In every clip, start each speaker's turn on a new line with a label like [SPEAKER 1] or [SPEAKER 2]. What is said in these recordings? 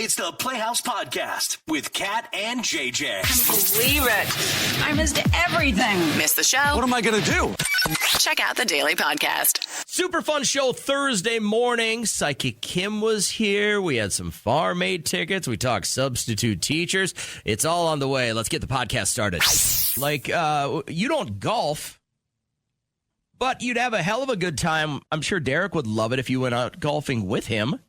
[SPEAKER 1] It's the Playhouse Podcast with Kat and JJ.
[SPEAKER 2] Believe it. I missed everything.
[SPEAKER 3] Missed the show?
[SPEAKER 4] What am I going to do?
[SPEAKER 3] Check out the Daily Podcast.
[SPEAKER 5] Super fun show Thursday morning. Psychic Kim was here. We had some Farm Aid tickets. We talked substitute teachers. It's all on the way. Let's get the podcast started. Like, you don't golf, but you'd have a hell of a good time. I'm sure Derek would love it if you went out golfing with him.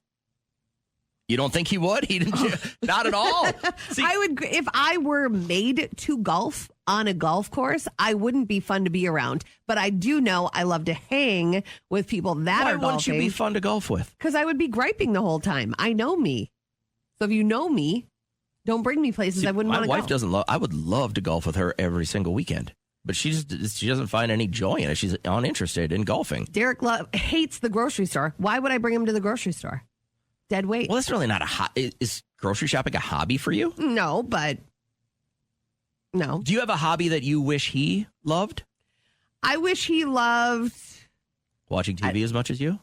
[SPEAKER 5] You don't think he would? He didn't. Not at all. See,
[SPEAKER 6] I would, if I were made to golf on a golf course, I wouldn't be fun to be around. But I do know I love to hang with people that
[SPEAKER 5] why
[SPEAKER 6] are golfing.
[SPEAKER 5] wouldn't you be fun to golf with?
[SPEAKER 6] Because I would be griping the whole time. I know me. So if you know me, don't bring me places I wouldn't want to go.
[SPEAKER 5] My wife doesn't love. I would love to golf with her every single weekend, but she doesn't find any joy in it. She's uninterested in golfing.
[SPEAKER 6] Derek hates the grocery store. Why would I bring him to the grocery store? Dead weight.
[SPEAKER 5] Well, that's really not is grocery shopping a hobby for you?
[SPEAKER 6] No, but no.
[SPEAKER 5] Do you have a hobby that you wish he loved?
[SPEAKER 6] I wish he loved
[SPEAKER 5] watching TV as much as you?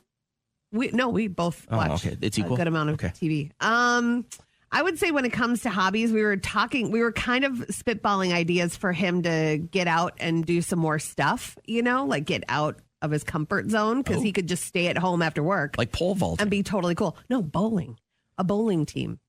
[SPEAKER 6] We both watch
[SPEAKER 5] It's equal.
[SPEAKER 6] a good amount of TV. I would say when it comes to hobbies, we were kind of spitballing ideas for him to get out and do some more stuff, like get out of his comfort zone because he could just stay at home after work.
[SPEAKER 5] Like pole vaulting.
[SPEAKER 6] And be totally cool. No, bowling. A bowling team.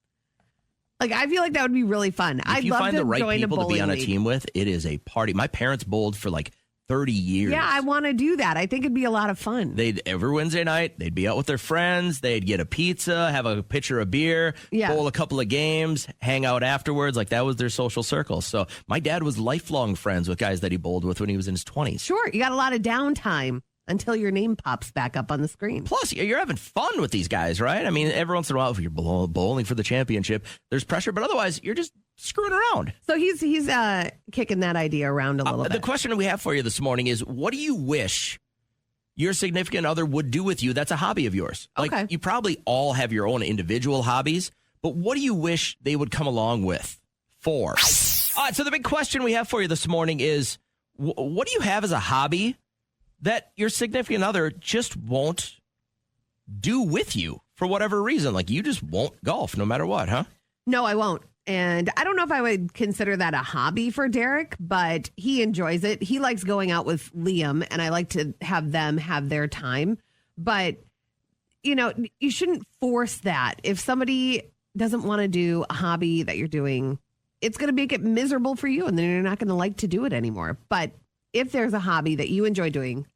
[SPEAKER 6] Like, I feel like that would be really fun.
[SPEAKER 5] If you find the right people to be on a team with, it is a party. My parents bowled for like 30 years.
[SPEAKER 6] Yeah, I want to do that. I think it'd be a lot of fun.
[SPEAKER 5] Every Wednesday night, they'd be out with their friends. They'd get a pizza, have a pitcher of beer, bowl a couple of games, hang out afterwards. Like, that was their social circle. So my dad was lifelong friends with guys that he bowled with when he was in his 20s.
[SPEAKER 6] Sure. You got a lot of downtime until your name pops back up on the screen.
[SPEAKER 5] Plus, you're having fun with these guys, right? I mean, every once in a while, if you're bowling for the championship, there's pressure. But otherwise, you're just screwing around.
[SPEAKER 6] So he's kicking that idea around a little bit.
[SPEAKER 5] The question we have for you this morning is, what do you wish your significant other would do with you that's a hobby of yours? Like, you probably all have your own individual hobbies, but what do you wish they would come along with for? All right, so the big question we have for you this morning is, what do you have as a hobby that your significant other just won't do with you for whatever reason? Like, you just won't golf no matter what, huh?
[SPEAKER 6] No, I won't. And I don't know if I would consider that a hobby for Derek, but he enjoys it. He likes going out with Liam, and I like to have them have their time. But, you shouldn't force that. If somebody doesn't want to do a hobby that you're doing, it's going to make it miserable for you, and then you're not going to like to do it anymore. But if there's a hobby that you enjoy doing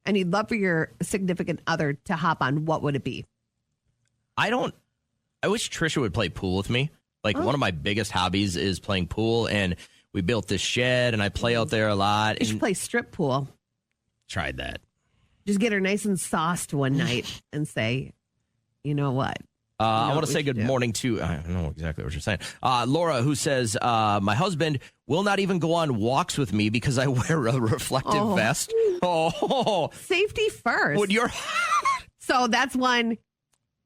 [SPEAKER 6] and you'd love for your significant other to hop on, what would it be?
[SPEAKER 5] I wish Trisha would play pool with me. Like, one of my biggest hobbies is playing pool, and we built this shed, and I play out there a lot.
[SPEAKER 6] You should play strip pool.
[SPEAKER 5] Tried that.
[SPEAKER 6] Just get her nice and sauced one night and say, you know what?
[SPEAKER 5] I want to say good morning to, I don't know exactly what you're saying, Laura, who says, my husband will not even go on walks with me because I wear a reflective vest.
[SPEAKER 6] Safety first.
[SPEAKER 5] Would your...
[SPEAKER 6] So that's one.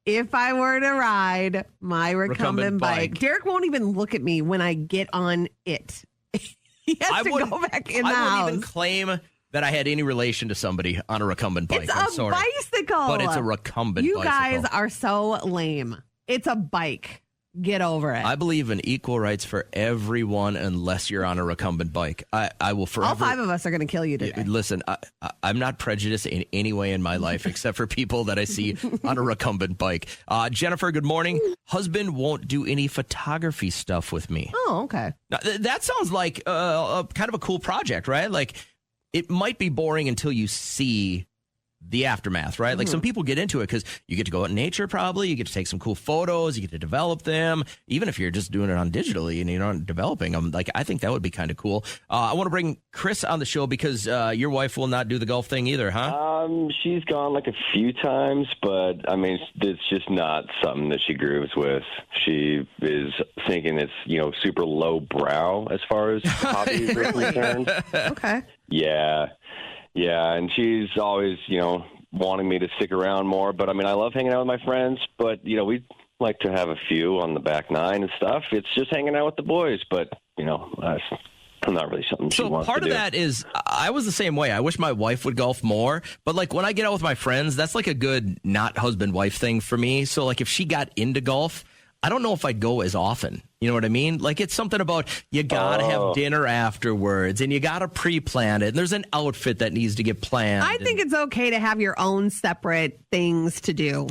[SPEAKER 6] If I were to ride my recumbent bike, Derek won't even look at me when I get on it. He has to go back in the house.
[SPEAKER 5] I wouldn't even claim that I had any relation to somebody on a recumbent bike.
[SPEAKER 6] It's a bicycle.
[SPEAKER 5] But it's a recumbent
[SPEAKER 6] bicycle. You
[SPEAKER 5] bicycle.
[SPEAKER 6] guys are so lame. It's a bike. Get over it.
[SPEAKER 5] I believe in equal rights for everyone unless you're on a recumbent bike. I will forever...
[SPEAKER 6] All five of us are going to kill you today.
[SPEAKER 5] Listen, I'm not prejudiced in any way in my life except for people that I see on a recumbent bike. Jennifer, good morning. Husband won't do any photography stuff with me.
[SPEAKER 6] Oh, okay.
[SPEAKER 5] Now, that sounds like kind of a cool project, right? Like, it might be boring until you see the aftermath, right? Like, some people get into it because you get to go out in nature, probably. You get to take some cool photos. You get to develop them. Even if you're just doing it on digitally and you're not developing them, like, I think that would be kind of cool. I want to bring Chris on the show because your wife will not do the golf thing either, huh?
[SPEAKER 7] She's gone like a few times, but I mean, it's just not something that she grooves with. She is thinking it's, super low brow as far as hobbies are concerned.
[SPEAKER 6] Okay.
[SPEAKER 7] Yeah. Yeah, and she's always, wanting me to stick around more. But, I mean, I love hanging out with my friends, but, we like to have a few on the back nine and stuff. It's just hanging out with the boys, but, not really something she wants to do. So
[SPEAKER 5] part of that is, I was the same way. I wish my wife would golf more. But, like, when I get out with my friends, that's like a good not husband-wife thing for me. So, like, if she got into golf, I don't know if I'd go as often. You know what I mean? Like, it's something about you got to have dinner afterwards and you got to pre-plan it. And there's an outfit that needs to get planned.
[SPEAKER 6] I think it's okay to have your own separate things to do.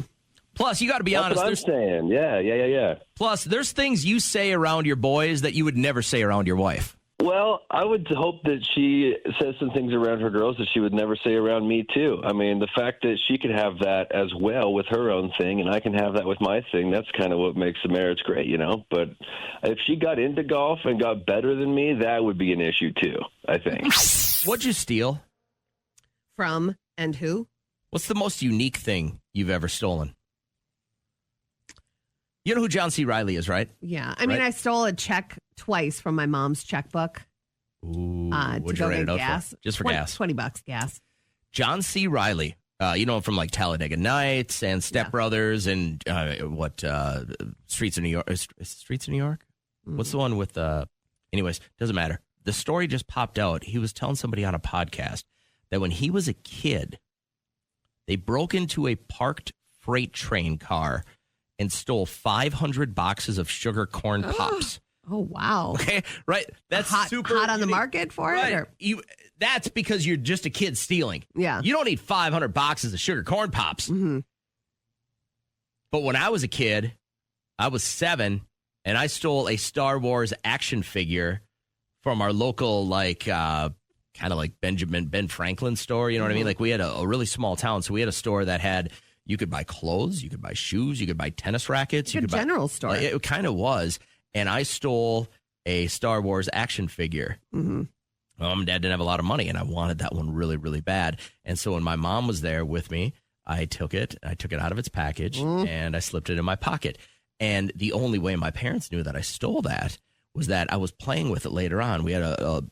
[SPEAKER 5] Plus, you got to be
[SPEAKER 7] That's
[SPEAKER 5] honest.
[SPEAKER 7] what I'm saying. Yeah.
[SPEAKER 5] Plus, there's things you say around your boys that you would never say around your wife.
[SPEAKER 7] Well, I would hope that she says some things around her girls that she would never say around me, too. I mean, the fact that she could have that as well with her own thing and I can have that with my thing, that's kind of what makes the marriage great, you know? But if she got into golf and got better than me, that would be an issue, too, I think.
[SPEAKER 5] What'd you steal?
[SPEAKER 6] From and who?
[SPEAKER 5] What's the most unique thing you've ever stolen? You know who John C. Reilly is, right?
[SPEAKER 6] Yeah. I mean, I stole a check twice from my mom's checkbook.
[SPEAKER 5] Ooh,
[SPEAKER 6] to
[SPEAKER 5] what'd
[SPEAKER 6] go
[SPEAKER 5] you write
[SPEAKER 6] get
[SPEAKER 5] it out
[SPEAKER 6] gas.
[SPEAKER 5] for? Just for
[SPEAKER 6] 20,
[SPEAKER 5] gas.
[SPEAKER 6] $20 gas.
[SPEAKER 5] John C. Reilly, you know him from like Talladega Nights and Step Brothers and Streets of New York. Streets of New York? What's the one with, anyways, doesn't matter. The story just popped out. He was telling somebody on a podcast that when he was a kid, they broke into a parked freight train car and stole 500 boxes of sugar corn pops.
[SPEAKER 6] Oh, wow.
[SPEAKER 5] Okay, right? That's
[SPEAKER 6] hot
[SPEAKER 5] super
[SPEAKER 6] on the
[SPEAKER 5] unique.
[SPEAKER 6] market for
[SPEAKER 5] Right.
[SPEAKER 6] it? Or?
[SPEAKER 5] That's because you're just a kid stealing.
[SPEAKER 6] Yeah.
[SPEAKER 5] You don't need 500 boxes of sugar corn pops.
[SPEAKER 6] Mm-hmm.
[SPEAKER 5] But when I was a kid, I was 7, and I stole a Star Wars action figure from our local, kind of like Ben Franklin store. You know what I mean? Like, we had a really small town, so we had a store that had, you could buy clothes, you could buy shoes, you could buy tennis rackets.
[SPEAKER 6] Like a general store.
[SPEAKER 5] Like, it kind of was. And I stole a Star Wars action figure.
[SPEAKER 6] Mm-hmm.
[SPEAKER 5] Mom and Dad didn't have a lot of money, and I wanted that one really, really bad. And so when my mom was there with me, I took it out of its package, and I slipped it in my pocket. And the only way my parents knew that I stole that was that I was playing with it later on. We had a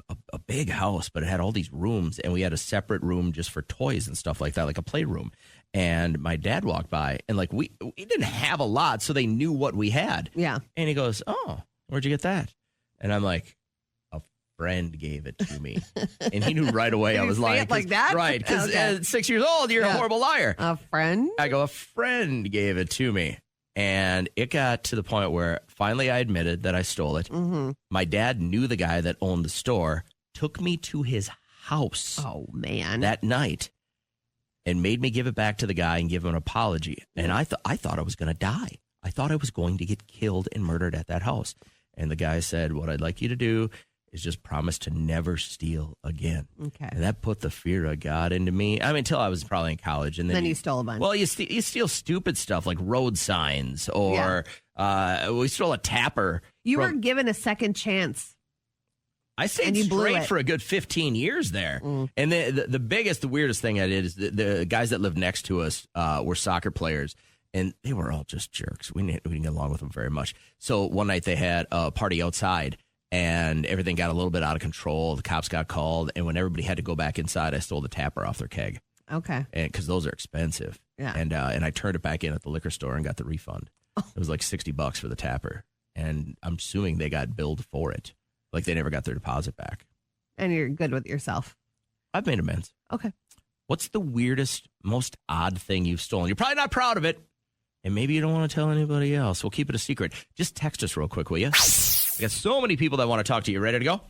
[SPEAKER 5] big house, but it had all these rooms, and we had a separate room just for toys and stuff like that, like a playroom. And my dad walked by, and like we didn't have a lot, so they knew what we had.
[SPEAKER 6] Yeah.
[SPEAKER 5] And he goes, "Oh, where'd you get that?" And I'm like, "A friend gave it to me." And he knew right away I was lying.
[SPEAKER 6] Like that?
[SPEAKER 5] Right, because
[SPEAKER 6] Okay.
[SPEAKER 5] at 6 years old, you're a horrible liar.
[SPEAKER 6] A friend?
[SPEAKER 5] I go, "A friend gave it to me." And it got to the point where finally I admitted that I stole it.
[SPEAKER 6] Mm-hmm.
[SPEAKER 5] My dad knew the guy that owned the store, took me to his house
[SPEAKER 6] Oh, man.
[SPEAKER 5] that night and made me give it back to the guy and give him an apology. And I thought I was going to die. I thought I was going to get killed and murdered at that house. And the guy said, "What I'd like you to do is just promise to never steal again."
[SPEAKER 6] Okay.
[SPEAKER 5] And that put the fear of God into me. I mean, until I was probably in college. And
[SPEAKER 6] Then you stole a bunch.
[SPEAKER 5] Well, you steal stupid stuff like road signs or we stole a tapper.
[SPEAKER 6] You
[SPEAKER 5] from-
[SPEAKER 6] were given a second chance.
[SPEAKER 5] I stayed
[SPEAKER 6] and you blew
[SPEAKER 5] straight
[SPEAKER 6] it.
[SPEAKER 5] for a good 15 years there. And the weirdest thing I did is the guys that lived next to us were soccer players, and they were all just jerks. We didn't get along with them very much. So one night they had a party outside, and everything got a little bit out of control. The cops got called, and when everybody had to go back inside, I stole the tapper off their keg.
[SPEAKER 6] Okay.
[SPEAKER 5] And because those are expensive.
[SPEAKER 6] Yeah.
[SPEAKER 5] And I turned it back in at the liquor store and got the refund. It was like $60 for the tapper, and I'm assuming they got billed for it. Like they never got their deposit back.
[SPEAKER 6] And you're good with yourself.
[SPEAKER 5] I've made amends.
[SPEAKER 6] Okay.
[SPEAKER 5] What's the weirdest, most odd thing you've stolen? You're probably not proud of it, and maybe you don't want to tell anybody else. We'll keep it a secret. Just text us real quick, will you? We got so many people that want to talk to you. Ready to go?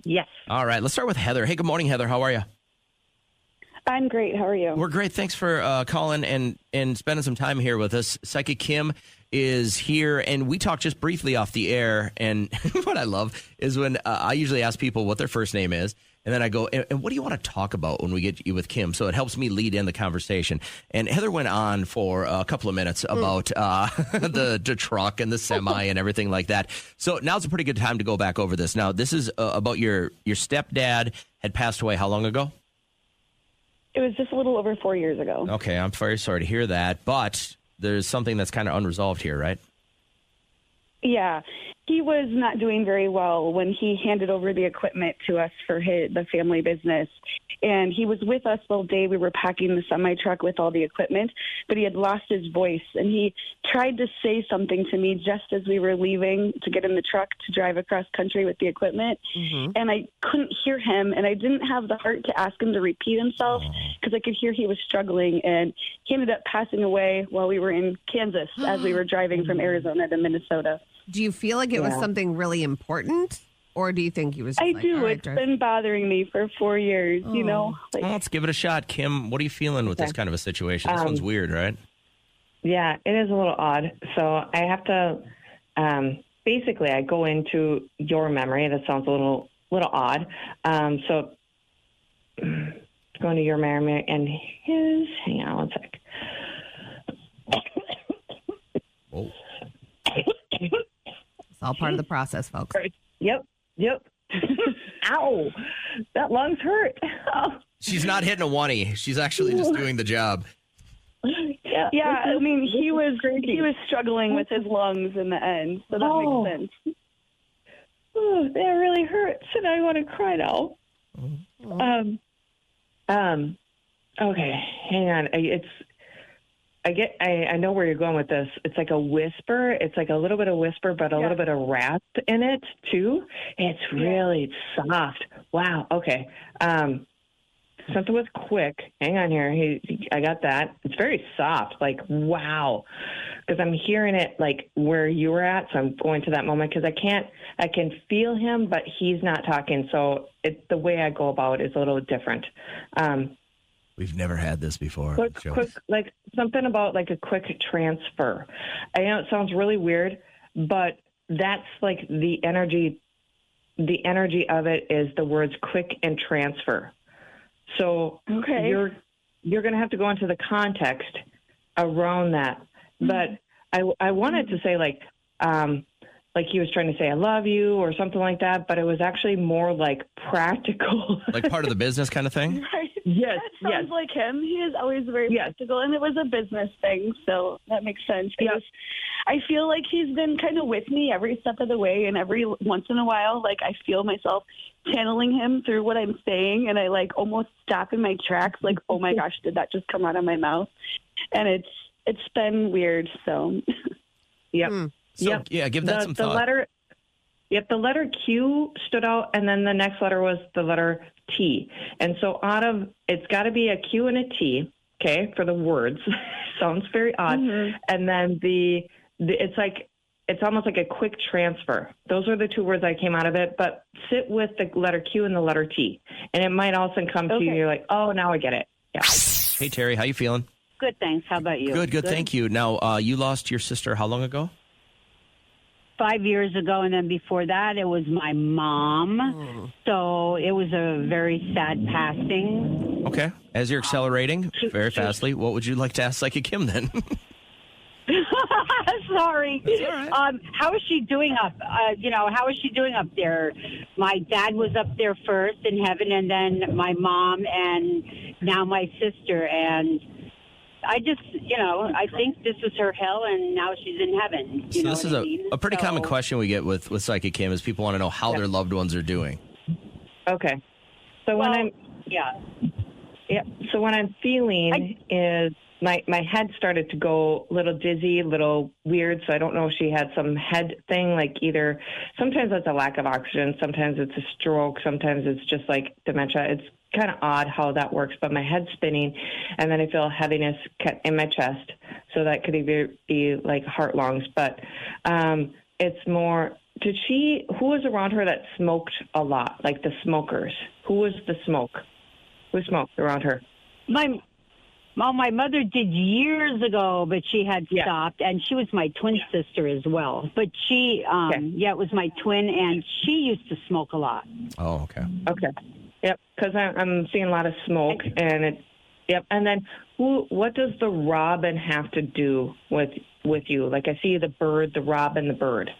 [SPEAKER 4] Yes.
[SPEAKER 5] All right, let's start with Heather. Hey, good morning, Heather. How are you?
[SPEAKER 4] I'm great. How are you?
[SPEAKER 5] We're great. Thanks for calling and spending some time here with us. Psychic Kim is here, and we talked just briefly off the air. And what I love is when I usually ask people what their first name is, and then I go, and what do you want to talk about when we get you with Kim? So it helps me lead in the conversation. And Heather went on for a couple of minutes about the truck and the semi and everything like that. So now's a pretty good time to go back over this. Now, this is about your stepdad had passed away how long ago?
[SPEAKER 4] It was just a little over 4 years ago.
[SPEAKER 5] Okay, I'm very sorry to hear that, but there's something that's kind of unresolved here, right?
[SPEAKER 4] Yeah. he was not doing very well when he handed over the equipment to us for the family business. And he was with us all day. We were packing the semi-truck with all the equipment, but he had lost his voice. And he tried to say something to me just as we were leaving to get in the truck to drive across country with the equipment. And I couldn't hear him, and I didn't have the heart to ask him to repeat himself because I could hear he was struggling. And he ended up passing away while we were in Kansas as we were driving from Arizona to Minnesota.
[SPEAKER 6] Do you feel like it was something really important, or do you think he was just
[SPEAKER 4] I
[SPEAKER 6] like,
[SPEAKER 4] do.
[SPEAKER 6] all right,
[SPEAKER 4] It's been bothering me for 4 years, you know. Like,
[SPEAKER 5] Well, let's give it a shot. Kim, what are you feeling with this kind of a situation? This one's weird, right?
[SPEAKER 8] Yeah, it is a little odd. So I have to, basically, I go into your memory. That sounds a little odd. So going to your memory and his, hang on one sec.
[SPEAKER 5] Whoa.
[SPEAKER 6] It's all part of the process, folks.
[SPEAKER 8] Yep. Ow, that lungs hurt.
[SPEAKER 5] She's not hitting a 1-y. She's actually just doing the job.
[SPEAKER 4] yeah, I mean, he was struggling with his lungs in the end, so that makes sense.
[SPEAKER 8] Oh, that really hurts, and I want to cry now. Okay, hang on. I know where you're going with this. It's like a whisper. It's like a little bit of whisper, but a little bit of rasp in it too. It's really soft. Wow. Okay. Something was quick. Hang on here. I got that. It's very soft. Like, wow. Because I'm hearing it like where you were at. So I'm going to that moment because I can feel him, but he's not talking. So the way I go about it is a little different.
[SPEAKER 5] We've never had this before.
[SPEAKER 8] Quick, like something about like a quick transfer. I know it sounds really weird, but that's like the energy. The energy of it is the words quick and transfer. So you're going to have to go into the context around that. But I wanted to say like he was trying to say I love you or something like that, but it was actually more like practical.
[SPEAKER 5] Like part of the business kind of thing?
[SPEAKER 4] Right.
[SPEAKER 8] Yes.
[SPEAKER 4] That sounds like him. He is always very practical, and it was a business thing, so that makes sense. I feel like he's been kind of with me every step of the way, and every once in a while, like I feel myself channeling him through what I'm saying, and I like almost stop in my tracks, like, oh my gosh, did that just come out of my mouth? And it's been weird. So,
[SPEAKER 8] yep.
[SPEAKER 5] So, give that some thought.
[SPEAKER 8] The letter Q stood out, and then the next letter was the letter T. And so it's got to be a Q and a T, okay, for the words. Sounds very odd. And then it's almost like a quick transfer. Those are the two words that came out of it, but sit with the letter Q and the letter T. And it might also come to you, you're like, oh, now I get it. Yeah.
[SPEAKER 5] Hey, Terry, how you feeling?
[SPEAKER 9] Good, thanks. How about you?
[SPEAKER 5] Good, thank you. Now, you lost your sister how long ago?
[SPEAKER 9] 5 years ago, and then before that, it was my mom. So it was a very sad passing.
[SPEAKER 5] Okay. As you're accelerating very fastly, what would you like to ask Psychic Kim then?
[SPEAKER 9] Sorry.
[SPEAKER 5] That's all right.
[SPEAKER 9] How is she doing up? How is she doing up there? My dad was up there first in heaven, and then my mom, and now my sister. And I just, I think this was her hell, and now she's in heaven.
[SPEAKER 5] So this is a pretty common question we get with Psychic Kim is people want to know how their loved ones are doing.
[SPEAKER 8] Okay. So when I'm feeling is my head started to go a little dizzy, a little weird. So I don't know if she had some head thing, like either sometimes it's a lack of oxygen, sometimes it's a stroke, sometimes it's just like dementia. It's kind of odd how that works, but my head's spinning, and then I feel heaviness in my chest. So that could either be like heart, lungs, but it's more. Who was around her that smoked a lot, like the smokers? Who was the smoke? Who smoked around her?
[SPEAKER 9] My mother did years ago, but she had stopped, and she was my twin sister as well. But she, it was my twin, and she used to smoke a lot.
[SPEAKER 5] Oh, okay.
[SPEAKER 8] Okay. Yep, because I'm seeing a lot of smoke, and and then what does the robin have to do with you? Like I see the bird, the robin, the bird.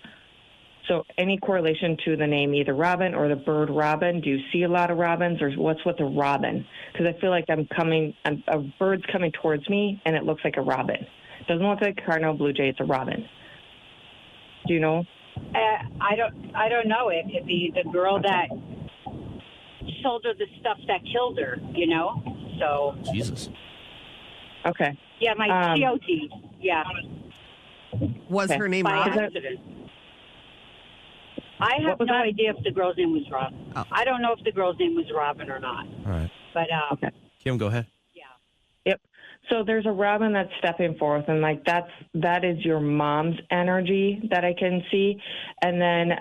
[SPEAKER 8] So any correlation to the name either Robin or the bird Robin? Do you see a lot of robins, or what's with the robin? Because I feel like a bird's coming towards me, and it looks like a robin. It doesn't look like a cardinal blue jay. It's a robin. Do you know?
[SPEAKER 9] I don't know. It could be the girl that sold her the stuff that killed her, you know? So.
[SPEAKER 5] Jesus.
[SPEAKER 8] Okay.
[SPEAKER 9] Yeah, my TOT. Yeah.
[SPEAKER 6] Was her name
[SPEAKER 9] By
[SPEAKER 6] Robin?
[SPEAKER 9] accident. I have no idea if the girl's name was Robin.
[SPEAKER 6] Oh.
[SPEAKER 9] I don't know if the girl's name was Robin or not.
[SPEAKER 5] All right.
[SPEAKER 9] But,
[SPEAKER 8] Okay.
[SPEAKER 5] Kim, go ahead.
[SPEAKER 8] Yep. So there's a Robin that's stepping forth, and like that is your mom's energy that I can see, and then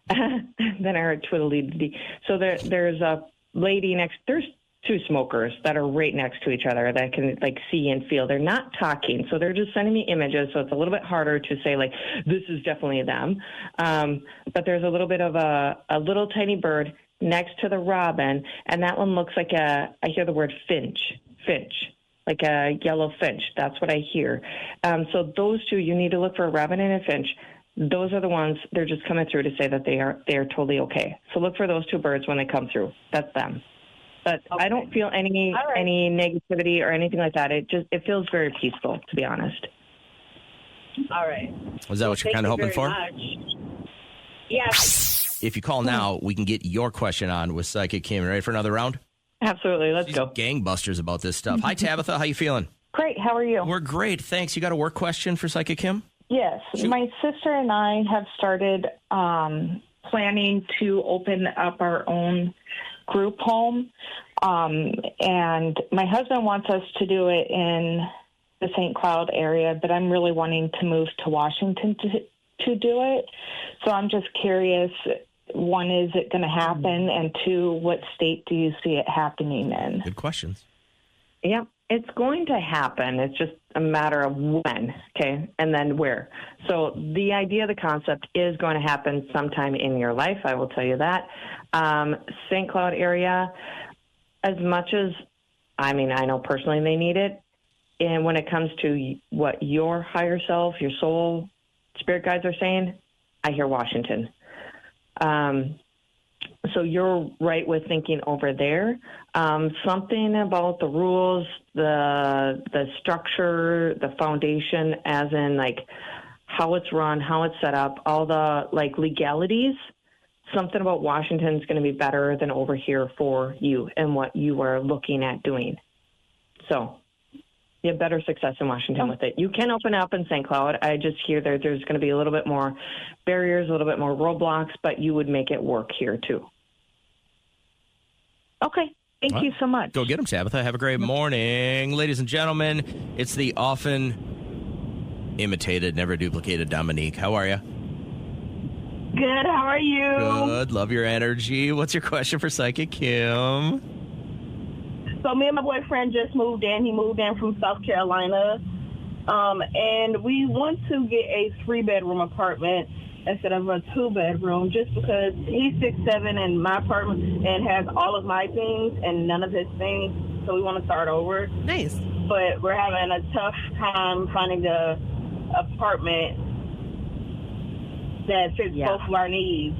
[SPEAKER 8] then I heard twiddly. So there's a lady there's two smokers that are right next to each other that I can like see and feel. They're not talking, so they're just sending me images. So it's a little bit harder to say like this is definitely them. But there's a little bit of a little tiny bird next to the robin, and that one looks like I hear the word finch, like a yellow finch. That's what I hear. So those two, you need to look for a robin and a finch. Those are the ones, they're just coming through to say that they are totally okay. So look for those two birds when they come through. That's them. But okay. I don't feel any negativity or anything like that. It feels very peaceful, to be honest.
[SPEAKER 9] All right.
[SPEAKER 5] Was that what you're kind of hoping for?
[SPEAKER 9] Yes.
[SPEAKER 5] If you call now, we can get your question on with Psychic Kim. Ready for another round?
[SPEAKER 8] Absolutely. Let's go.
[SPEAKER 5] Gangbusters about this stuff. Hi, Tabitha. How you feeling?
[SPEAKER 10] Great. How are you?
[SPEAKER 5] We're great. Thanks. You got a work question for Psychic Kim?
[SPEAKER 10] Yes.
[SPEAKER 5] Shoot.
[SPEAKER 10] My sister and I have started planning to open up our own group home. And my husband wants us to do it in the St. Cloud area, but I'm really wanting to move to Washington to do it. So I'm just curious, one, is it going to happen? And two, what state do you see it happening in?
[SPEAKER 5] Good questions.
[SPEAKER 8] Yeah, it's going to happen. It's just a matter of when, okay, and then where. So the idea, the concept is going to happen sometime in your life, I will tell you that. St. Cloud area, as much as, I know personally they need it, and when it comes to what your higher self, your soul, spirit guides are saying, I hear Washington. So you're right with thinking over there. Something about the rules, the structure, the foundation, as in like how it's run, how it's set up, all the like legalities. Something about Washington is going to be better than over here for you and what you are looking at doing. So you have better success in Washington with it. You can open up in St. Cloud. I just hear that there's going to be a little bit more barriers, a little bit more roadblocks, but you would make it work here too. Okay. Thank you so much.
[SPEAKER 5] Go get them, Tabitha. Have a great morning. Ladies and gentlemen, it's the often imitated, never duplicated Dominique. How are you?
[SPEAKER 11] Good. How are you?
[SPEAKER 5] Good. Love your energy. What's your question for Psychic Kim?
[SPEAKER 11] So me and my boyfriend just moved in. He moved in from South Carolina. And we want to get a 3-bedroom apartment instead of a 2-bedroom just because he's 6'7" in my apartment and has all of my things and none of his things. So we want to start over.
[SPEAKER 6] Nice.
[SPEAKER 11] But we're having a tough time finding the apartment that fits both of our needs.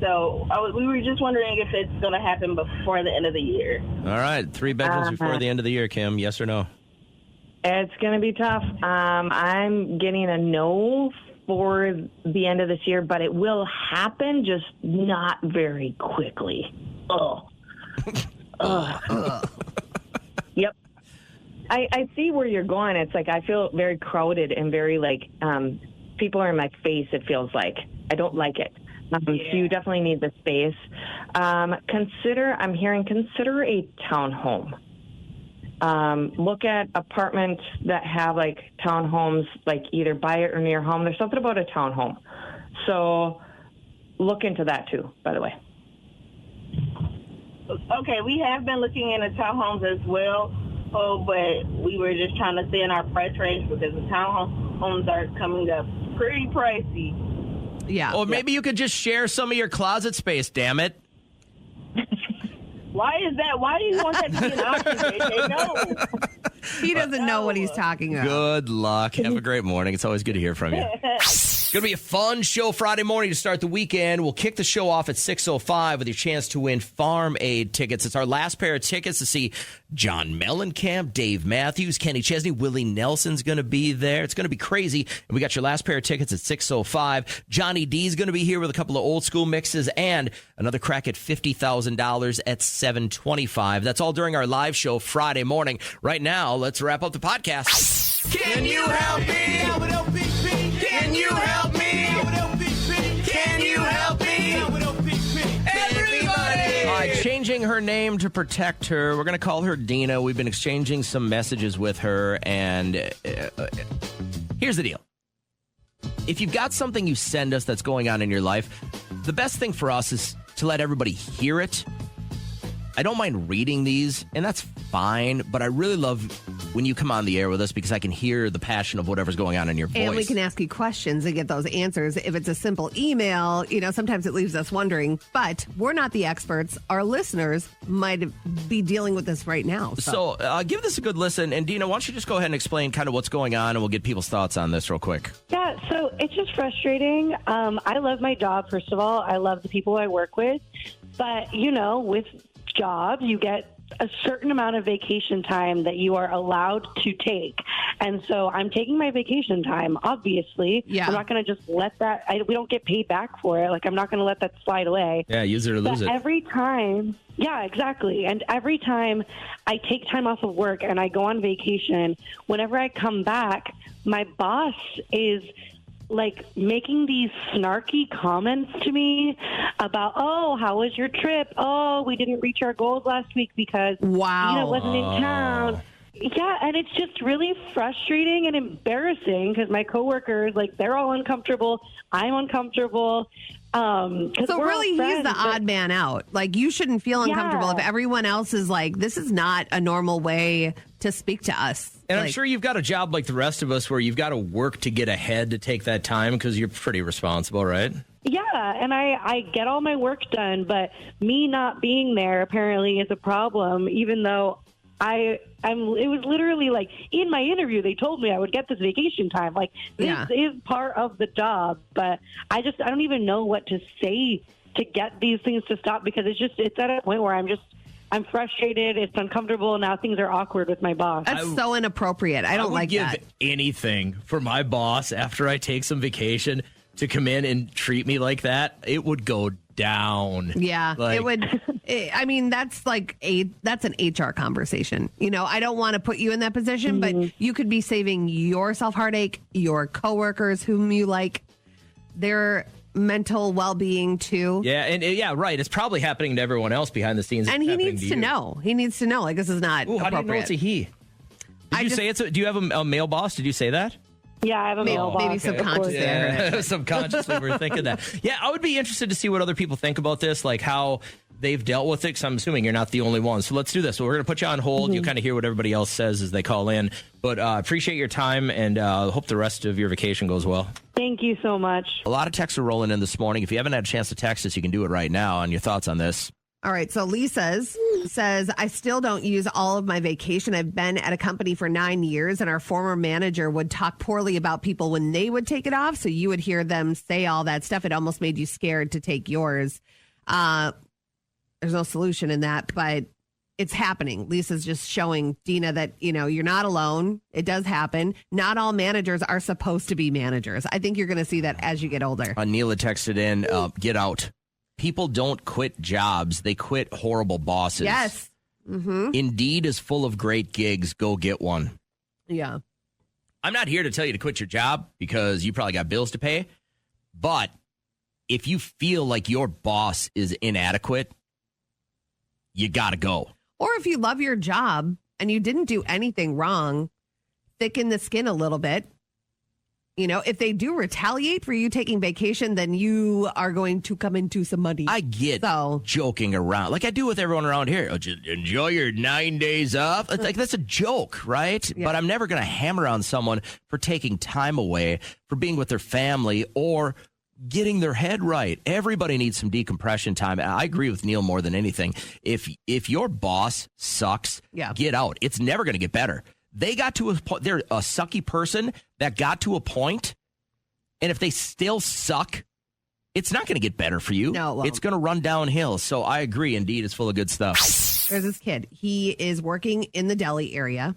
[SPEAKER 11] So we were just wondering if it's going to happen before the end of the year.
[SPEAKER 5] All right. 3 bedrooms before the end of the year, Kim. Yes or no?
[SPEAKER 8] It's going to be tough. I'm getting a no for the end of this year, but it will happen, just not very quickly. Yep. I see where you're going. It's like I feel very crowded and very like people are in my face, it feels like. I don't like it. So you definitely need the space. Consider a townhome. Look at apartments that have like townhomes, like either by it or near home. There's something about a townhome. So look into that too, by the way.
[SPEAKER 11] Okay, we have been looking into townhomes as well. But we were just trying to stay in our price range because the townhomes are coming up pretty pricey.
[SPEAKER 6] Yeah.
[SPEAKER 5] Or maybe you could just share some of your closet space, damn it.
[SPEAKER 11] Why is that? Why do you want that to be an option, JJ? No.
[SPEAKER 6] He doesn't know what he's talking about.
[SPEAKER 5] Good luck. Have a great morning. It's always good to hear from you. It's going to be a fun show Friday morning to start the weekend. We'll kick the show off at 6:05 with your chance to win Farm Aid tickets. It's our last pair of tickets to see John Mellencamp, Dave Matthews, Kenny Chesney, Willie Nelson's going to be there. It's going to be crazy. And we got your last pair of tickets at 6:05. Johnny D's going to be here with a couple of old school mixes and another crack at $50,000 at 7:25. That's all during our live show Friday morning. Right now, let's wrap up the podcast.
[SPEAKER 1] Can you help me? Can you help me? Can you help me? Everybody!
[SPEAKER 5] Changing her name to protect her. We're going to call her Dina. We've been exchanging some messages with her, and here's the deal. If you've got something you send us that's going on in your life, the best thing for us is to let everybody hear it. I don't mind reading these, and that's fine, but I really love when you come on the air with us because I can hear the passion of whatever's going on in your voice.
[SPEAKER 6] And we can ask you questions and get those answers. If it's a simple email, sometimes it leaves us wondering, but we're not the experts. Our listeners might be dealing with this right now.
[SPEAKER 5] So give this a good listen. And Dina, why don't you just go ahead and explain kind of what's going on, and we'll get people's thoughts on this real quick.
[SPEAKER 12] Yeah, so it's just frustrating. I love my job, first of all. I love the people I work with. But, with jobs, you get a certain amount of vacation time that you are allowed to take. And so I'm taking my vacation time, obviously. Yeah. I'm not going to just let that, we don't get paid back for it. Like, I'm not going to let that slide away.
[SPEAKER 5] Yeah, use it or lose it.
[SPEAKER 12] Every time, yeah, exactly. And every time I take time off of work and I go on vacation, whenever I come back, my boss is making these snarky comments to me about, oh, how was your trip? Oh, we didn't reach our goals last week because Dina wasn't in town. Yeah, and it's just really frustrating and embarrassing because my coworkers, they're all uncomfortable. I'm uncomfortable.
[SPEAKER 6] So really, he's the odd man out. You shouldn't feel uncomfortable if everyone else is this is not a normal way to speak to us.
[SPEAKER 5] And I'm sure you've got a job like the rest of us where you've got to work to get ahead to take that time because you're pretty responsible, right?
[SPEAKER 12] Yeah, and I get all my work done, but me not being there apparently is a problem, even though it was literally in my interview, they told me I would get this vacation time. This is part of the job, but I don't even know what to say to get these things to stop because it's at a point where I'm frustrated. It's uncomfortable. Now things are awkward with my boss.
[SPEAKER 6] That's so inappropriate. I don't like that.
[SPEAKER 5] I would give anything for my boss after I take some vacation to come in and treat me like that. It would go down.
[SPEAKER 6] Yeah, it would. I mean, that's that's an HR conversation. I don't want to put you in that position, but you could be saving yourself heartache, your coworkers whom you like, their mental well-being too.
[SPEAKER 5] Yeah, and right. It's probably happening to everyone else behind the scenes.
[SPEAKER 6] And he needs to know. He needs to know. This is not appropriate.
[SPEAKER 5] How do you know it's a he? Did you say it's? Do you have a male boss? Did you say that?
[SPEAKER 12] Yeah, I have a male boss.
[SPEAKER 6] Maybe subconsciously.
[SPEAKER 5] Yeah, subconsciously we're thinking that. Yeah, I would be interested to see what other people think about this, how they've dealt with it, because I'm assuming you're not the only one. So let's do this. So we're going to put you on hold. You kind of hear what everybody else says as they call in. But appreciate your time, and hope the rest of your vacation goes well.
[SPEAKER 12] Thank you so much.
[SPEAKER 5] A lot of texts are rolling in this morning. If you haven't had a chance to text us, you can do it right now on your thoughts on this.
[SPEAKER 6] All right. So Lisa says, I still don't use all of my vacation. I've been at a company for 9 years, and our former manager would talk poorly about people when they would take it off. So you would hear them say all that stuff. It almost made you scared to take yours. There's no solution in that, but it's happening. Lisa's just showing Dina that, you're not alone. It does happen. Not all managers are supposed to be managers. I think you're going to see that as you get older.
[SPEAKER 5] Neela texted in, get out. People don't quit jobs. They quit horrible bosses.
[SPEAKER 6] Yes. Mm-hmm.
[SPEAKER 5] Indeed is full of great gigs. Go get one.
[SPEAKER 6] Yeah.
[SPEAKER 5] I'm not here to tell you to quit your job because you probably got bills to pay. But if you feel like your boss is inadequate, you got to go.
[SPEAKER 6] Or if you love your job and you didn't do anything wrong, thicken the skin a little bit. If they do retaliate for you taking vacation, then you are going to come into some money.
[SPEAKER 5] I get joking around like I do with everyone around here. Oh, just enjoy your 9 days off. It's that's a joke, right? Yeah. But I'm never going to hammer on someone for taking time away, for being with their family, or getting their head right. Everybody needs some decompression time. I agree with Neil more than anything. If your boss sucks, get out. It's never going to get better. They got to a point. They're a sucky person that got to a point, And if they still suck, it's not going to get better for you.
[SPEAKER 6] No, it won't.
[SPEAKER 5] It's going to run downhill. So I agree. Indeed, it's full of good stuff.
[SPEAKER 6] There's this kid. He is working in the deli area.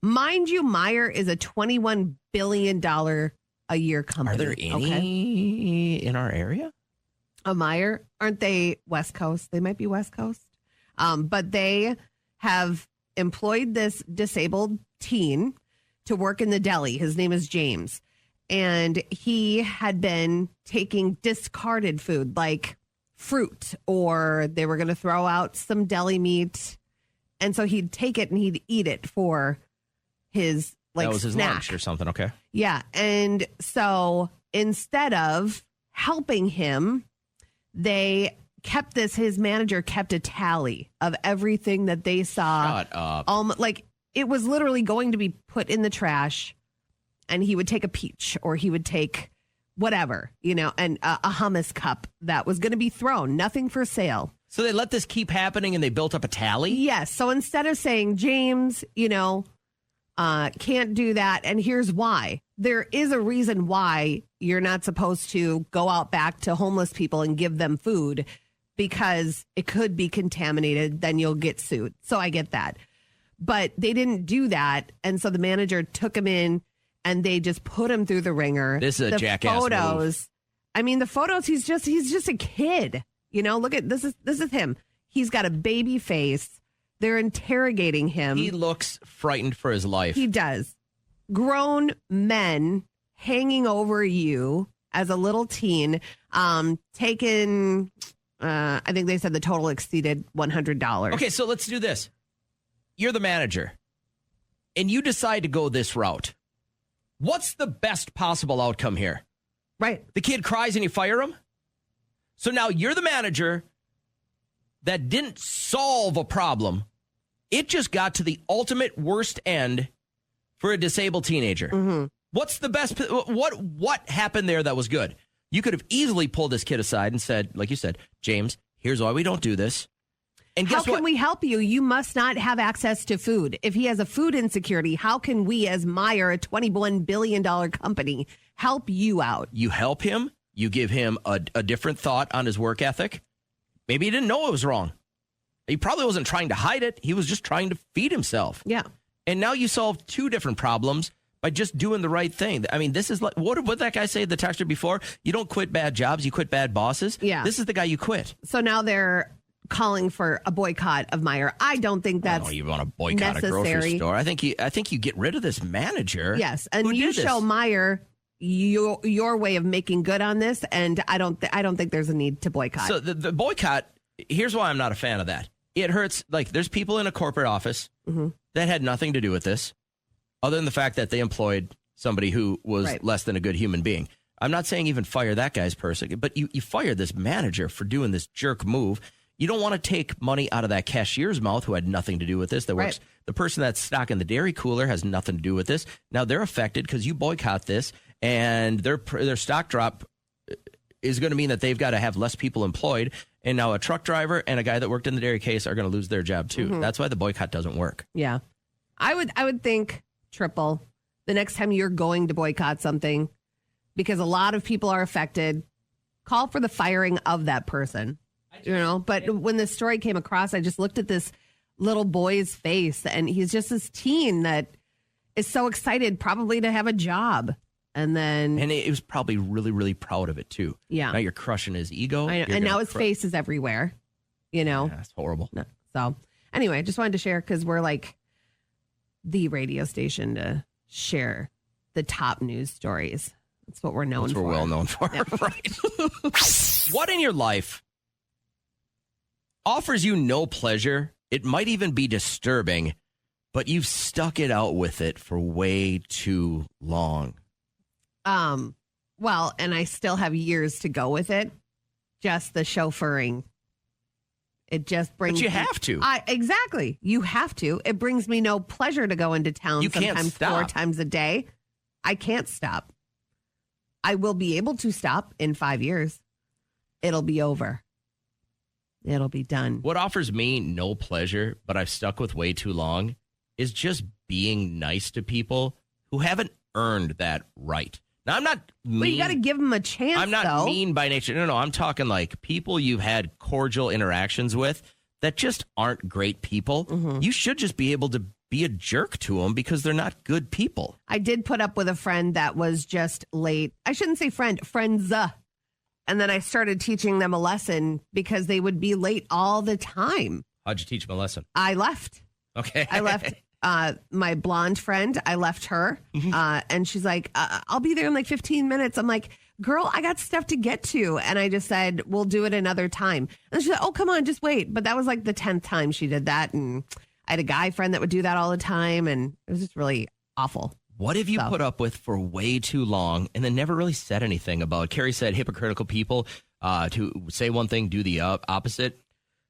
[SPEAKER 6] Mind you, Meijer is a $21 billion a year company.
[SPEAKER 5] Are there any in our area?
[SPEAKER 6] A Meijer? Aren't they West Coast? They might be West Coast. But they have employed this disabled teen to work in the deli. His name is James. And he had been taking discarded food like fruit, or they were going to throw out some deli meat. And so he'd take it and he'd eat it for his
[SPEAKER 5] that was his
[SPEAKER 6] snack.
[SPEAKER 5] lunch or something. Okay.
[SPEAKER 6] Yeah. And so instead of helping him, they kept his manager kept a tally of everything that they saw.
[SPEAKER 5] Shut up.
[SPEAKER 6] Like it was literally going to be put in the trash, and he would take a peach, or he would take whatever, and a hummus cup that was going to be thrown, nothing for sale.
[SPEAKER 5] So they let this keep happening and they built up a tally?
[SPEAKER 6] Yes. So instead of saying, James, can't do that, and here's why. There is a reason why you're not supposed to go out back to homeless people and give them food, because it could be contaminated. Then you'll get sued. So I get that. But they didn't do that. And so the manager took him in and they just put him through the ringer.
[SPEAKER 5] This is a jackass
[SPEAKER 6] photos.
[SPEAKER 5] move.
[SPEAKER 6] I mean, the photos, he's just a kid. Look at this is him. He's got a baby face. They're interrogating him.
[SPEAKER 5] He looks frightened for his life.
[SPEAKER 6] He does. Grown men hanging over you as a little teen, taken, I think they said the total exceeded $100.
[SPEAKER 5] Okay, so let's do this. You're the manager, and you decide to go this route. What's the best possible outcome here?
[SPEAKER 6] Right.
[SPEAKER 5] The kid cries and you fire him? So now you're the manager that didn't solve a problem. It just got to the ultimate worst end for a disabled teenager.
[SPEAKER 6] Mm-hmm.
[SPEAKER 5] What's the best? What happened there that was good? You could have easily pulled this kid aside and said, like you said, James, here's why we don't do this. And guess
[SPEAKER 6] how can we help you? You must not have access to food. If he has a food insecurity, how can we, as Meijer, a $21 billion company, help you out?
[SPEAKER 5] You help him. You give him a different thought on his work ethic. Maybe he didn't know it was wrong. He probably wasn't trying to hide it. He was just trying to feed himself.
[SPEAKER 6] Yeah.
[SPEAKER 5] And now you solve two different problems by just doing the right thing. I mean, this is like, what did that guy say, the texter before? You don't quit bad jobs, you quit bad bosses.
[SPEAKER 6] Yeah.
[SPEAKER 5] This is the guy you quit.
[SPEAKER 6] So now they're calling for a boycott of Meijer. I don't think that's
[SPEAKER 5] you want to boycott
[SPEAKER 6] necessary.
[SPEAKER 5] a grocery store. I think you get rid of this manager.
[SPEAKER 6] Yes, and
[SPEAKER 5] who
[SPEAKER 6] you
[SPEAKER 5] did this.
[SPEAKER 6] show Meijer your way of making good on this, and I don't think there's a need to boycott.
[SPEAKER 5] So the boycott, here's why I'm not a fan of that. It hurts. Like, there's people in a corporate office that had nothing to do with this, other than the fact that they employed somebody who was less than a good human being. I'm not saying even fire that guy's person, but you fire this manager for doing this jerk move. You don't want to take money out of that cashier's mouth who had nothing to do with this. That works. The person that's stocking the dairy cooler has nothing to do with this. Now they're affected because you boycott this, and their stock drop is going to mean that they've got to have less people employed. And now a truck driver and a guy that worked in the dairy case are going to lose their job too. That's why the boycott doesn't work.
[SPEAKER 6] Yeah, I would think triple the next time you're going to boycott something, because a lot of people are affected. Call for the firing of that person. But when the story came across, I just looked at this little boy's face, and he's just this teen that is so excited probably to have a job. And
[SPEAKER 5] he was probably really, really proud of it too.
[SPEAKER 6] Yeah.
[SPEAKER 5] Now you're crushing his ego.
[SPEAKER 6] I know. And now his face is everywhere,
[SPEAKER 5] Yeah, that's horrible.
[SPEAKER 6] No. So anyway, I just wanted to share, because we're like the radio station to share the top news stories. That's what we're known for.
[SPEAKER 5] We're well known for.
[SPEAKER 6] Yeah.
[SPEAKER 5] Right. What in your life offers you no pleasure? It might even be disturbing, but you've stuck it out with it for way too long.
[SPEAKER 6] Well, and I still have years to go with it. Just the chauffeuring. It just brings.
[SPEAKER 5] But you have to.
[SPEAKER 6] Exactly. You have to. It brings me no pleasure to go into town.
[SPEAKER 5] You can't
[SPEAKER 6] sometimes
[SPEAKER 5] stop.
[SPEAKER 6] 4 times a day. I can't stop. I will be able to stop in 5 years. It'll be over. It'll be done.
[SPEAKER 5] What offers me no pleasure, but I've stuck with way too long, is just being nice to people who haven't earned that right. Now, I'm not mean.
[SPEAKER 6] Well, you got to give them a chance,
[SPEAKER 5] I'm not mean by nature. No, I'm talking like people you've had cordial interactions with that just aren't great people.
[SPEAKER 6] Mm-hmm.
[SPEAKER 5] You should just be able to be a jerk to them because they're not good people.
[SPEAKER 6] I did put up with a friend that was just late. I shouldn't say friends. And then I started teaching them a lesson because they would be late all the time.
[SPEAKER 5] How'd you teach them a lesson?
[SPEAKER 6] I left.
[SPEAKER 5] Okay.
[SPEAKER 6] I left my blonde friend. I left her. And she's like, I'll be there in like 15 minutes. I'm like, girl, I got stuff to get to. And I just said, we'll do it another time. And she said, oh, come on, just wait. But that was like the 10th time she did that. And I had a guy friend that would do that all the time. And it was just really awful.
[SPEAKER 5] What have you put up with for way too long and then never really said anything about? Carrie said hypocritical people to say one thing, do the opposite.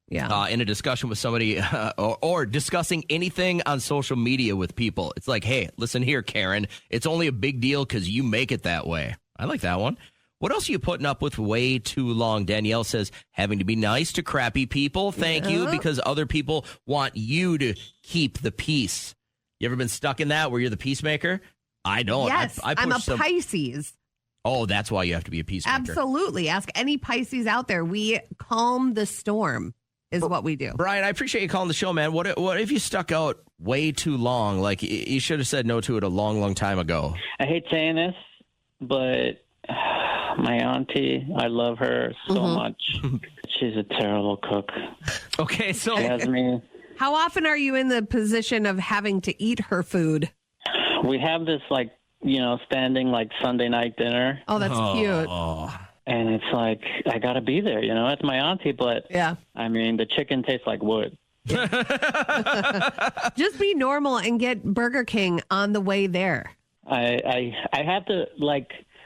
[SPEAKER 6] Yeah.
[SPEAKER 5] In a discussion with somebody or discussing anything on social media with people. It's like, hey, listen here, Karen. It's only a big deal because you make it that way. I like that one. What else are you putting up with way too long? Danielle says, having to be nice to crappy people. Thank you, because other people want you to keep the peace. You ever been stuck in that where you're the peacemaker? I don't.
[SPEAKER 6] Yes, I'm a Pisces.
[SPEAKER 5] Oh, that's why you have to be a peacemaker.
[SPEAKER 6] Absolutely. Ask any Pisces out there. We calm the storm is what we do.
[SPEAKER 5] Brian, I appreciate you calling the show, man. What if you stuck out way too long? Like you should have said no to it a long, long time ago.
[SPEAKER 13] I hate saying this, but my auntie, I love her so much. She's a terrible cook.
[SPEAKER 5] Okay, so
[SPEAKER 13] Jasmine,
[SPEAKER 6] how often are you in the position of having to eat her food?
[SPEAKER 13] we have this standing like Sunday night dinner.
[SPEAKER 6] Oh, that's cute.
[SPEAKER 13] And it's like, I got to be there, it's my auntie, but
[SPEAKER 6] yeah.
[SPEAKER 13] I mean, the chicken tastes like wood.
[SPEAKER 6] Just be normal and get Burger King on the way there.
[SPEAKER 13] I have to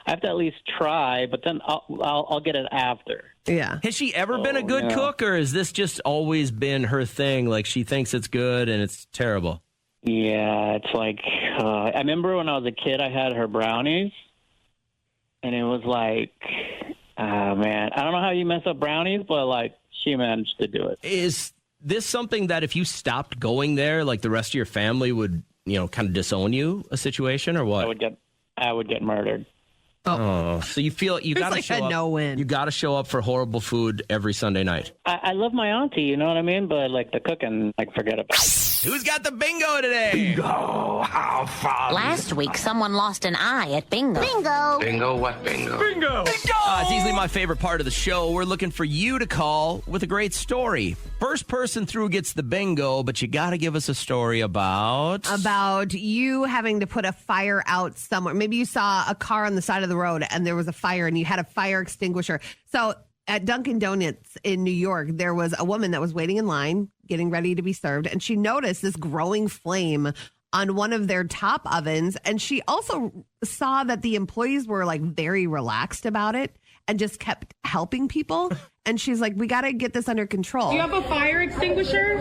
[SPEAKER 13] at least try, but then I'll get it after.
[SPEAKER 6] Yeah.
[SPEAKER 5] Has she ever been a good cook, or has this just always been her thing? Like she thinks it's good and it's terrible.
[SPEAKER 13] Yeah, it's like I remember when I was a kid, I had her brownies, and it was like, man, I don't know how you mess up brownies, but like she managed to do it.
[SPEAKER 5] Is this something that if you stopped going there, like the rest of your family would, kind of disown you, a situation, or what?
[SPEAKER 13] I would get murdered.
[SPEAKER 5] Oh, so you feel you got to show up.
[SPEAKER 6] No-win.
[SPEAKER 5] You got to show up for horrible food every Sunday night.
[SPEAKER 13] I love my auntie, you know what I mean? But like the cooking, forget about it.
[SPEAKER 5] Who's got the bingo today?
[SPEAKER 14] Bingo, how fun.
[SPEAKER 15] Last week, someone lost an eye at bingo.
[SPEAKER 14] Bingo. Bingo, what bingo? Bingo.
[SPEAKER 5] It's easily my favorite part of the show. We're looking for you to call with a great story. First person through gets the bingo, but you got to give us a story about
[SPEAKER 6] you having to put a fire out somewhere. Maybe you saw a car on the side of the road and there was a fire and you had a fire extinguisher. So at Dunkin' Donuts in New York, there was a woman that was waiting in line, getting ready to be served, and she noticed this growing flame on one of their top ovens. And she also saw that the employees were very relaxed about it and just kept helping people. And she's like, we got to get this under control.
[SPEAKER 16] Do you have a fire extinguisher?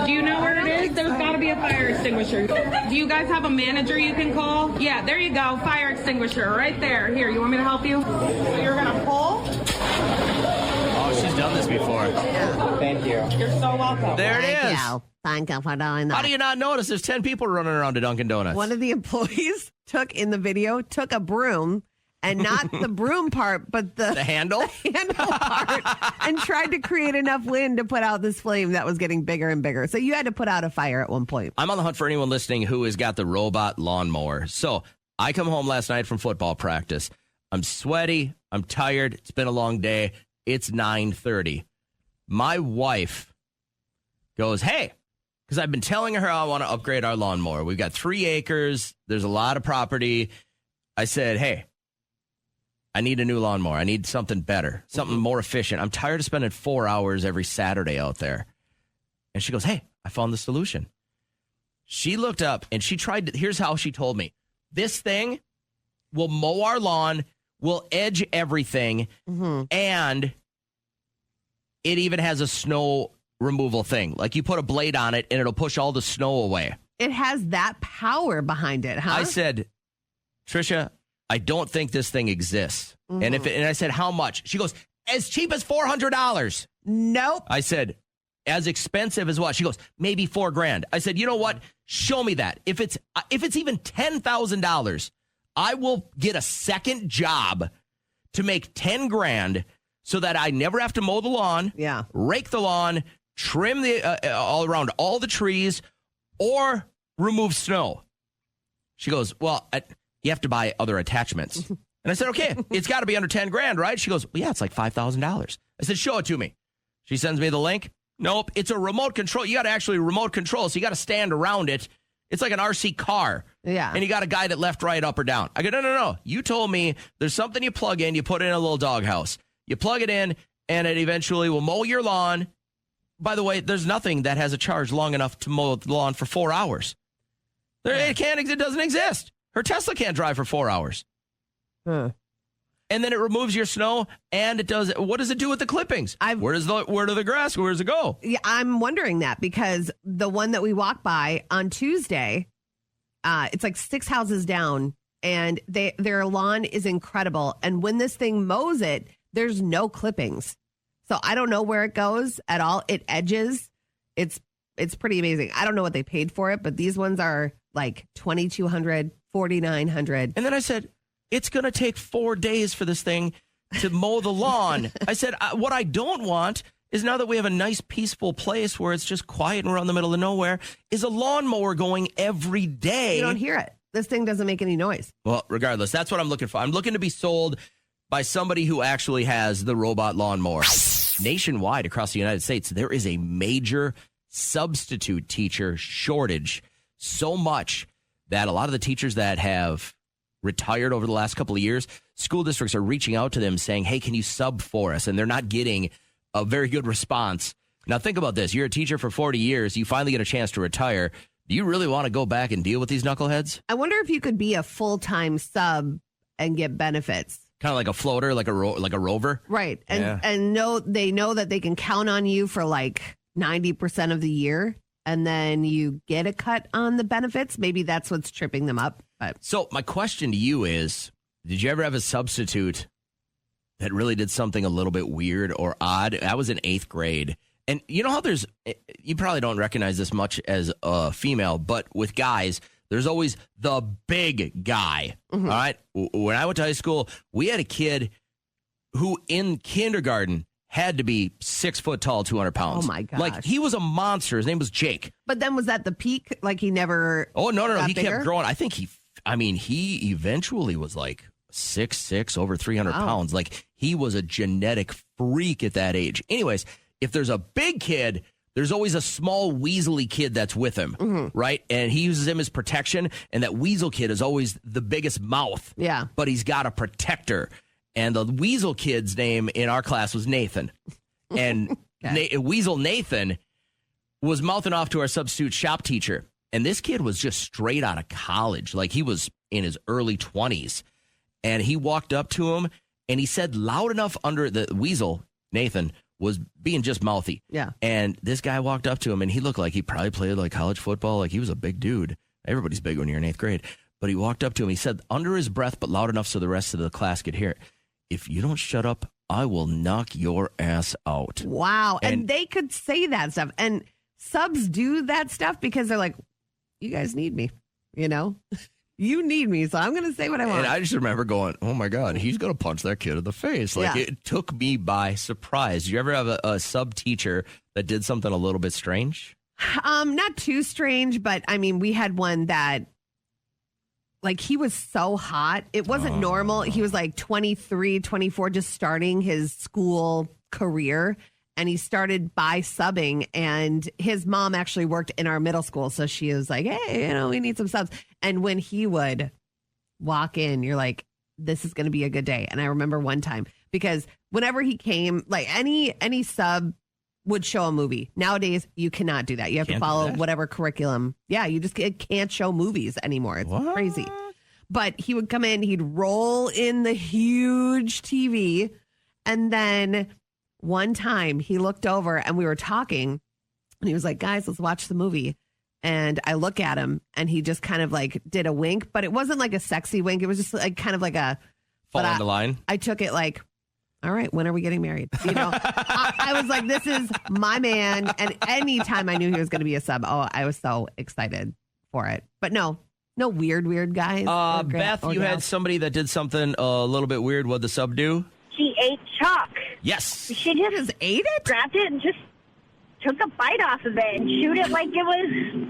[SPEAKER 16] Do you know where it is? There's got to be a fire extinguisher. Do you guys have a manager you can call? Yeah, there you go. Fire extinguisher right there. Here, you want me to help you? So you're going to pull?
[SPEAKER 5] Oh, she's done this before.
[SPEAKER 6] Yeah.
[SPEAKER 13] Thank you.
[SPEAKER 16] You're so welcome.
[SPEAKER 5] There it is.
[SPEAKER 6] Thank you for doing that.
[SPEAKER 5] How do you not notice there's 10 people running around to Dunkin' Donuts?
[SPEAKER 6] One of the employees took a broom, and not the broom part, but the
[SPEAKER 5] handle?
[SPEAKER 6] The handle part, and tried to create enough wind to put out this flame that was getting bigger and bigger. So you had to put out a fire at one point.
[SPEAKER 5] I'm on the hunt for anyone listening who has got the robot lawnmower. So I come home last night from football practice. I'm sweaty. I'm tired. It's been a long day. It's 9:30. My wife goes, hey, because I've been telling her I want to upgrade our lawnmower. We've got 3 acres. There's a lot of property. I said, hey, I need a new lawnmower. I need something better, something more efficient. I'm tired of spending 4 hours every Saturday out there. And she goes, hey, I found the solution. She looked up and she tried to, here's how she told me. This thing will mow our lawn, will edge everything, and it even has a snow removal thing. Like you put a blade on it and it'll push all the snow away.
[SPEAKER 6] It has that power behind it, huh?
[SPEAKER 5] I said, Trisha, I don't think this thing exists. And I said, how much? She goes, as cheap as $400.
[SPEAKER 6] Nope.
[SPEAKER 5] I said, as expensive as what? She goes, maybe $4,000. I said, you know what? Show me that. If it's even $10,000, I will get a second job to make 10 grand so that I never have to mow the lawn, rake the lawn, trim the all around all the trees, or remove snow. She goes, well, you have to buy other attachments. And I said, okay, it's got to be under 10 grand, right? She goes, well, yeah, it's like $5,000. I said, show it to me. She sends me the link. Nope, it's a remote control. You got to actually remote control, so you got to stand around it. It's like an RC car.
[SPEAKER 6] Yeah.
[SPEAKER 5] And you got to guide it left, right, up, or down. I go, no. You told me there's something you plug in, you put it in a little doghouse. You plug it in, and it eventually will mow your lawn. By the way, there's nothing that has a charge long enough to mow the lawn for 4 hours. It doesn't exist. Her Tesla can't drive for 4 hours.
[SPEAKER 6] Huh.
[SPEAKER 5] And then it removes your snow, and it does. What does it do with the clippings? Where does the grass? Where does it go?
[SPEAKER 6] Yeah, I'm wondering that because the one that we walked by on Tuesday, it's like 6 houses down, and their lawn is incredible. And when this thing mows it, there's no clippings, so I don't know where it goes at all. It edges. It's pretty amazing. I don't know what they paid for it, but these ones are like $2,200, $4,900.
[SPEAKER 5] And then I said, it's going to take 4 days for this thing to mow the lawn. I said, what I don't want is now that we have a nice, peaceful place where it's just quiet and we're out in the middle of nowhere, is a lawnmower going every day.
[SPEAKER 6] You don't hear it. This thing doesn't make any noise.
[SPEAKER 5] Well, regardless, that's what I'm looking for. I'm looking to be sold by somebody who actually has the robot lawnmower. Nationwide across the United States, there is a major substitute teacher shortage. So much that a lot of the teachers that have retired over the last couple of years, school districts are reaching out to them saying, hey, can you sub for us? And they're not getting a very good response. Now, think about this. You're a teacher for 40 years. You finally get a chance to retire. Do you really want to go back and deal with these knuckleheads?
[SPEAKER 6] I wonder if you could be a full-time sub and get benefits.
[SPEAKER 5] Kind of like a floater, like a rover.
[SPEAKER 6] Right. And they know that they can count on you for like 90% of the year. And then you get a cut on the benefits. Maybe that's what's tripping them up. But.
[SPEAKER 5] So my question to you is, did you ever have a substitute that really did something a little bit weird or odd? I was in 8th grade. And you know how you probably don't recognize this much as a female, but with guys, there's always the big guy. Mm-hmm. All right. When I went to high school, we had a kid who in kindergarten had to be 6 foot tall, 200 pounds.
[SPEAKER 6] Oh, my gosh.
[SPEAKER 5] Like, he was a monster. His name was Jake.
[SPEAKER 6] But then was that the peak? Like, he never.
[SPEAKER 5] Oh, no. He
[SPEAKER 6] bigger?
[SPEAKER 5] kept growing. I think he eventually was like 6'6", over 300 pounds. Like, he was a genetic freak at that age. Anyways, if there's a big kid, there's always a small weaselly kid that's with him, right? And he uses him as protection. And that weasel kid is always the biggest mouth.
[SPEAKER 6] Yeah.
[SPEAKER 5] But he's got a protector. And the weasel kid's name in our class was Nathan. And Weasel Nathan was mouthing off to our substitute shop teacher. And this kid was just straight out of college. Like, he was in his early 20s. And he walked up to him and he said loud enough under the weasel, Nathan, was being just mouthy.
[SPEAKER 6] Yeah.
[SPEAKER 5] And this guy walked up to him and he looked like he probably played like college football. Like, he was a big dude. Everybody's big when you're in 8th grade. But he walked up to him. He said under his breath, but loud enough so the rest of the class could hear it, if you don't shut up, I will knock your ass out.
[SPEAKER 6] Wow. And they could say that stuff. And subs do that stuff because they're like, you guys need me, you know? You need me, so I'm going to say what I want.
[SPEAKER 5] And I just remember going, oh, my God, he's going to punch that kid in the face. Like, It took me by surprise. Did you ever have a sub teacher that did something a little bit strange?
[SPEAKER 6] Not too strange, but, I mean, we had one that, like, he was so hot. It wasn't normal. He was like 23, 24, just starting his school career. And he started by subbing. And his mom actually worked in our middle school. So she was like, hey, we need some subs. And when he would walk in, you're like, this is going to be a good day. And I remember one time, because whenever he came, like any sub would show a movie. Nowadays, you cannot do that. You have to follow whatever curriculum. Yeah, you just can't show movies anymore. It's crazy. But he would come in, he'd roll in the huge TV. And then one time he looked over and we were talking and he was like, guys, let's watch the movie. And I look at him and he just kind of like did a wink, but it wasn't like a sexy wink. It was just like kind of like a
[SPEAKER 5] fall on the line.
[SPEAKER 6] I took it like, all right, when are we getting married? You know, I was like, this is my man. And anytime I knew he was going to be a sub, I was so excited for it. But no, No weird guys.
[SPEAKER 5] Beth, you had somebody that did something a little bit weird. What'd the sub do?
[SPEAKER 17] She ate chalk.
[SPEAKER 5] Yes.
[SPEAKER 17] She just
[SPEAKER 6] ate it?
[SPEAKER 17] Grabbed it and just took a bite off of it and chewed it like it was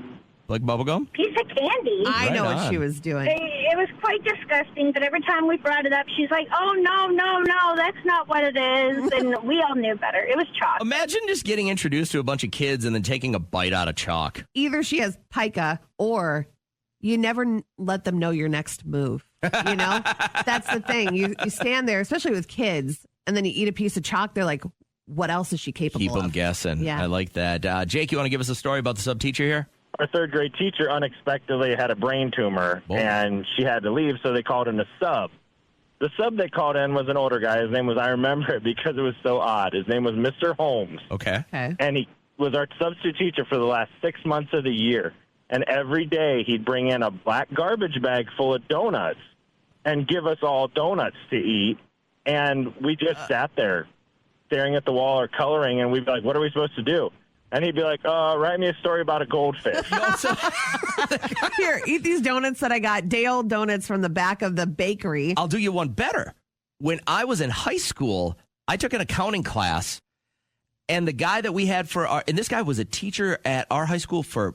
[SPEAKER 5] Like bubblegum?
[SPEAKER 17] piece of candy.
[SPEAKER 6] I know what she was doing.
[SPEAKER 17] It was quite disgusting, but every time we brought it up, she's like, oh, no, that's not what it is. And we all knew better. It was chalk.
[SPEAKER 5] Imagine just getting introduced to a bunch of kids and then taking a bite out of chalk.
[SPEAKER 6] Either she has pica or you never let them know your next move. You know? That's the thing. You stand there, especially with kids, and then you eat a piece of chalk. They're like, what else is she capable
[SPEAKER 5] Keep
[SPEAKER 6] of?
[SPEAKER 5] them guessing.
[SPEAKER 6] Yeah.
[SPEAKER 5] I like that. Jake, you want to give us a story about the sub teacher here?
[SPEAKER 18] Our third grade teacher unexpectedly had a brain tumor, and she had to leave, so they called in a sub. The sub they called in was an older guy. His name was, I remember it because it was so odd. His name was Mr. Holmes.
[SPEAKER 5] Okay.
[SPEAKER 18] And he was our substitute teacher for the last 6 months of the year. And every day he'd bring in a black garbage bag full of donuts and give us all donuts to eat. And we just sat there staring at the wall or coloring, and we'd be like, what are we supposed to do? And he'd be like, write me a story about a goldfish.
[SPEAKER 6] Here, eat these donuts that I got. Day-old donuts from the back of the bakery.
[SPEAKER 5] I'll do you one better. When I was in high school, I took an accounting class, and the guy that we had and this guy was a teacher at our high school for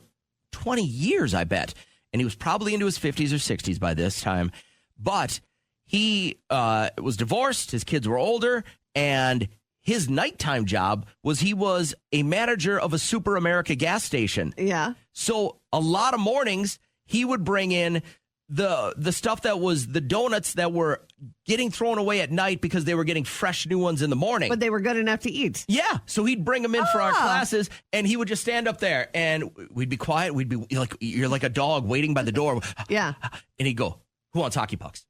[SPEAKER 5] 20 years, I bet. And he was probably into his 50s or 60s by this time. But he was divorced. His kids were older, and his nighttime job was he was a manager of a Super America gas station.
[SPEAKER 6] Yeah.
[SPEAKER 5] So a lot of mornings he would bring in the stuff that was the donuts that were getting thrown away at night because they were getting fresh new ones in the morning.
[SPEAKER 6] But they were good enough to eat.
[SPEAKER 5] Yeah. So he'd bring them in for our classes, and he would just stand up there, and we'd be quiet. We'd be like, you're like a dog waiting by the door.
[SPEAKER 6] Yeah.
[SPEAKER 5] And he'd go, who wants hockey pucks?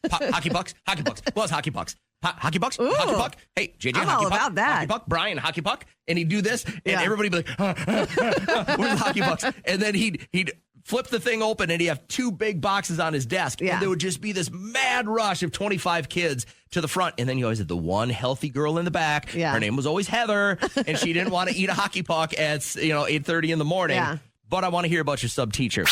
[SPEAKER 5] Hockey pucks? Hockey pucks. Who wants hockey pucks? Hockey pucks?
[SPEAKER 6] Ooh.
[SPEAKER 5] Hockey puck? Hey, JJ,
[SPEAKER 6] I'm
[SPEAKER 5] hockey
[SPEAKER 6] all
[SPEAKER 5] puck?
[SPEAKER 6] about that.
[SPEAKER 5] Hockey puck? Brian, hockey puck? And he'd do this, and everybody would be like, where's the hockey pucks? And then he'd flip the thing open, and he'd have two big boxes on his desk.
[SPEAKER 6] Yeah.
[SPEAKER 5] And there would just be this mad rush of 25 kids to the front. And then you always had the one healthy girl in the back.
[SPEAKER 6] Yeah.
[SPEAKER 5] Her name was always Heather, and she didn't want to eat a hockey puck at 8:30 in the morning.
[SPEAKER 6] Yeah.
[SPEAKER 5] But I want to hear about your sub teacher.